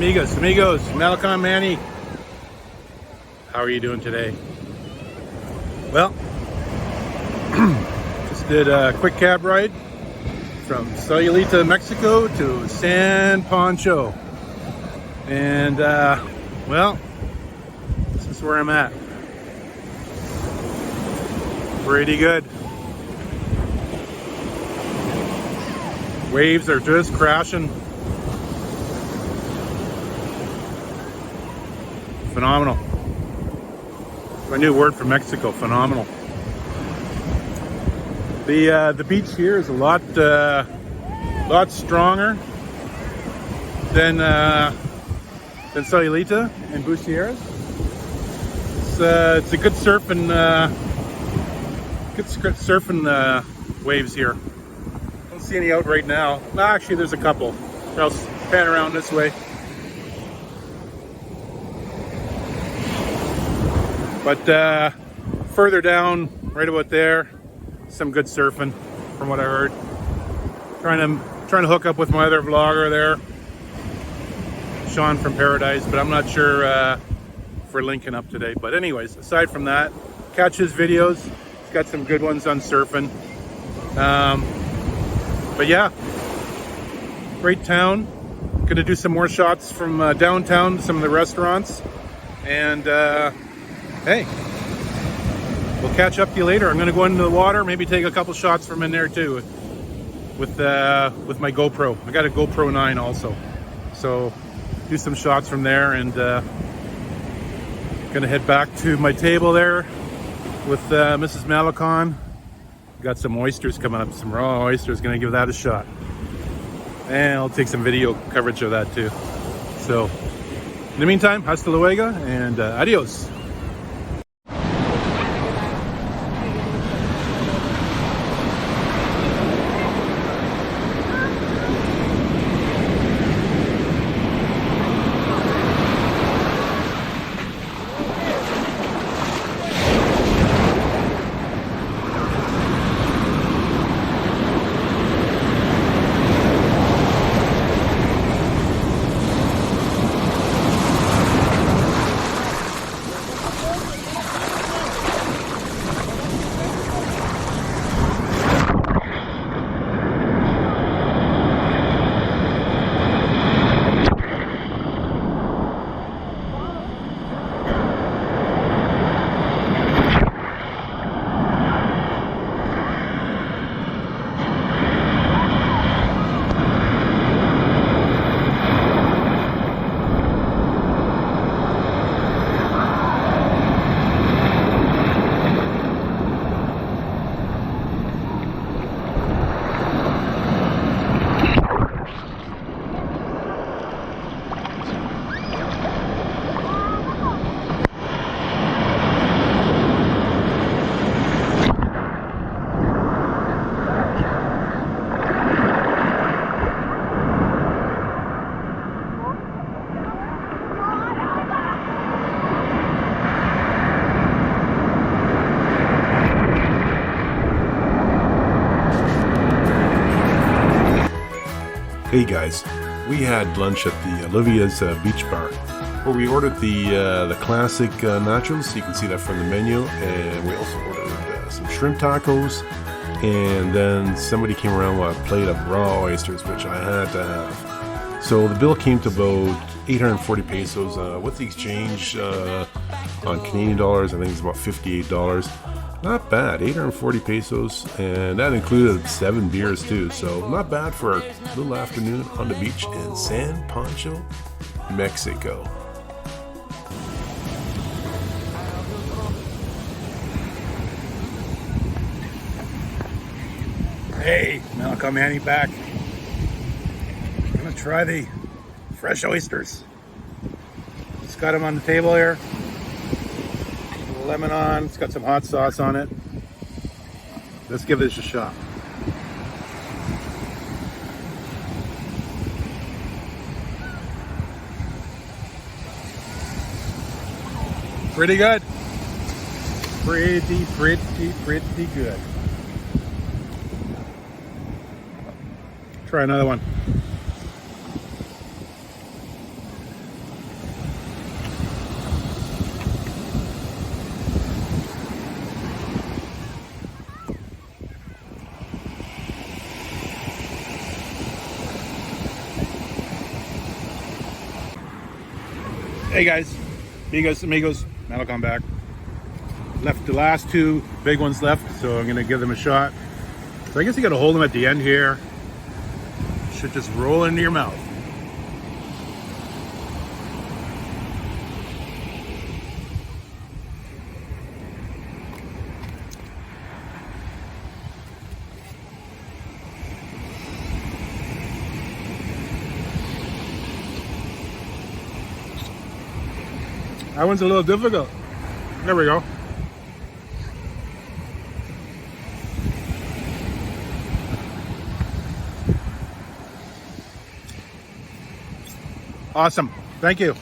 Amigas, amigos, Malecón Manny. How are you doing today? Well, just did a quick cab ride from Sayulita, Mexico to San Pancho. And, well, this is where I'm at. Pretty good. Waves are just crashing. Phenomenal. My new word for Mexico, phenomenal. The beach here is a lot stronger than Sayulita and Bucieres. It's a good surfing waves here. Don't see any out right now. Well, actually, there's a couple. I'll pan around this way. But further down, right about there, some good surfing, from what I heard. Trying to hook up with my other vlogger there, Sean from Paradise, but I'm not sure if we're linking up today. But anyways, aside from that, catch his videos. He's got some good ones on surfing. But yeah, great town. Gonna do some more shots from downtown, some of the restaurants, and hey, we'll catch up to you later. I'm gonna go into the water, maybe take a couple shots from in there too, with my GoPro. I got a GoPro 9 also, so do some shots from there, and gonna head back to my table there with Mrs. Malecón. Got some oysters coming up, some raw oysters. Gonna give that a shot, and I'll take some video coverage of that too. So in the meantime, hasta luego and adios. Hey guys, we had lunch at the Olivias Beach Bar, where we ordered the classic nachos. You can see that from the menu, and we also ordered some shrimp tacos, and then somebody came around with a plate of raw oysters, which I had to have. So the bill came to about 840 pesos. With the exchange on Canadian dollars, I think it's about $58. Not bad, 840 pesos, and that included 7 beers too, so not bad for a little afternoon on the beach in San Pancho, Mexico. Hey, Malecón Manny back. I'm gonna try the fresh oysters. Just got them on the table here. Lemon on, it's got some hot sauce on it. Let's give this a shot. Pretty good. Pretty good. Try another one. Hey guys, amigos, Malecón back. Left the last two big ones left, so I'm gonna give them a shot. So I guess you gotta hold them at the end here. Should just roll into your mouth. That one's a little difficult. There we go. Awesome. Thank you.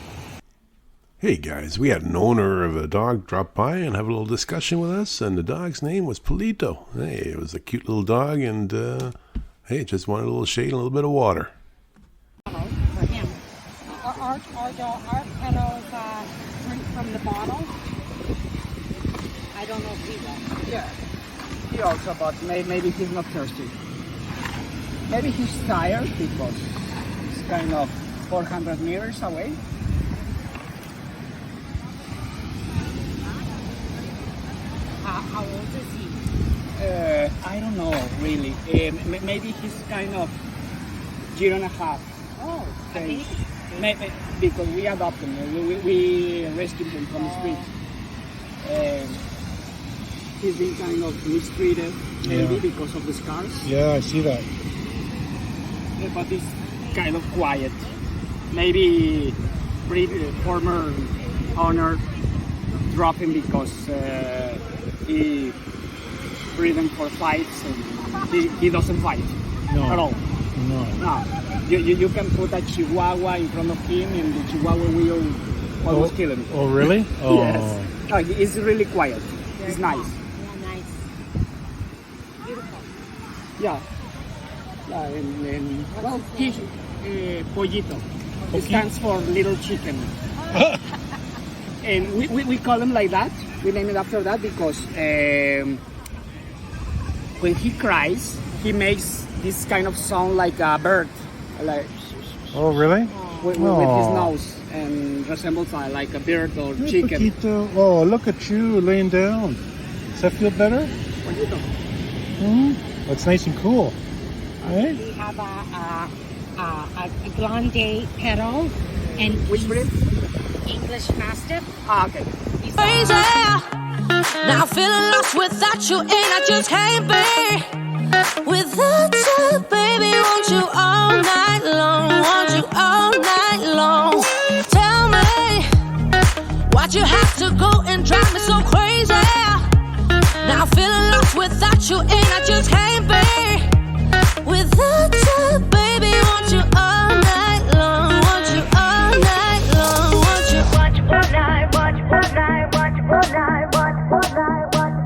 Hey guys, we had an owner of a dog drop by and have a little discussion with us, and the dog's name was Polito. Hey, it was a cute little dog, and hey, just wanted a little shade and a little bit of water. For him. Our kennels drink from the bottle. I don't know if he will. Yeah, he also, but maybe he's not thirsty. Maybe he's tired because it's kind of 400 meters away. How old is he? I don't know really. Maybe he's kind of year and a half. Oh, Okay. Maybe because we adopted him. We rescued him from the street. He's been kind of mistreated, maybe because of the scars. Yeah, I see that. But he's kind of quiet. Maybe former owner dropped him because he driven for fights and he doesn't fight at all. No. You can put a Chihuahua in front of him and the Chihuahua will almost kill him. Oh, really? Oh. Yes. No, he's really quiet. He's nice. Yeah, nice. Beautiful. Yeah. Well, he's Polito. It stands for little chicken. And we call him like that. We name it after that because when he cries, he makes this kind of sound like a bird. Like Oh, really? with his nose, and resembles like a bird or Hey, chicken. Paquito. Oh, look at you laying down. Does that feel better? Polito. That's nice and cool. Right? We have a grande kettle and Which breed? English Mastiff. Ah, okay. Crazy. Now feeling lost without you, and I just can't be without you, baby. Want you all night long, want you all night long. Tell me why'd you have to go and drive me so crazy? Now feeling lost without you, and I just can't be without you, baby. Want you all night long, want you all night long, want you all night, watch all night, watch all night, watch all night, watch all night, watch all night,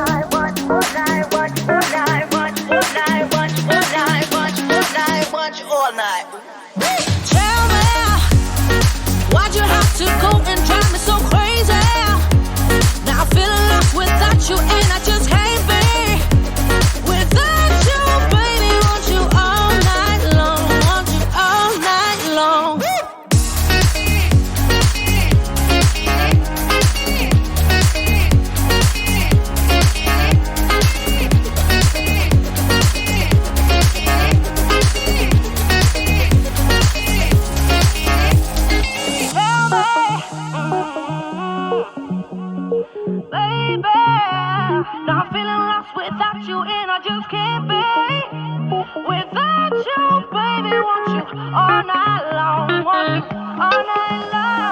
watch all night, watch all night, watch all night, watch all night, watch all night, watch all night. Tell me, why'd you have to go and drive me so crazy? Now I'm feeling lost without you, and I just can't be without you, baby. Want you all night long, want you all night long. Baby, now I'm feeling lost without you, and I just can't be without you, baby. Want you all night long, want you all night long.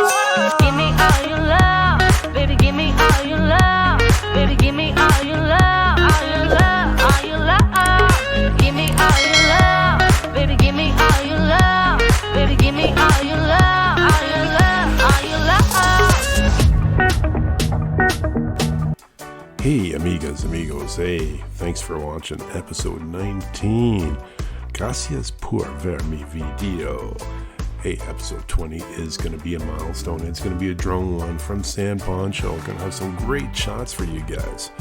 Give me all your love, baby. Give me all your love, baby. Give me all your love, all your love, all your love. Give me all your love, baby. Give me all your love, baby. Give me all your love, all your love, all your love. Hey, amigas, amigos. Hey, thanks for watching episode 19. Gracias por ver mi video. Hey, episode 20 is going to be a milestone. It's going to be a drone one from San Pancho. Going to have some great shots for you guys.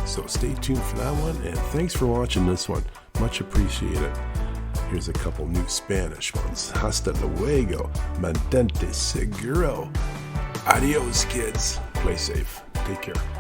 So stay tuned for that one, and thanks for watching this one. Much appreciated. Here's a couple new Spanish ones. Hasta luego, mantente seguro. Adios, kids. Play safe. Take care.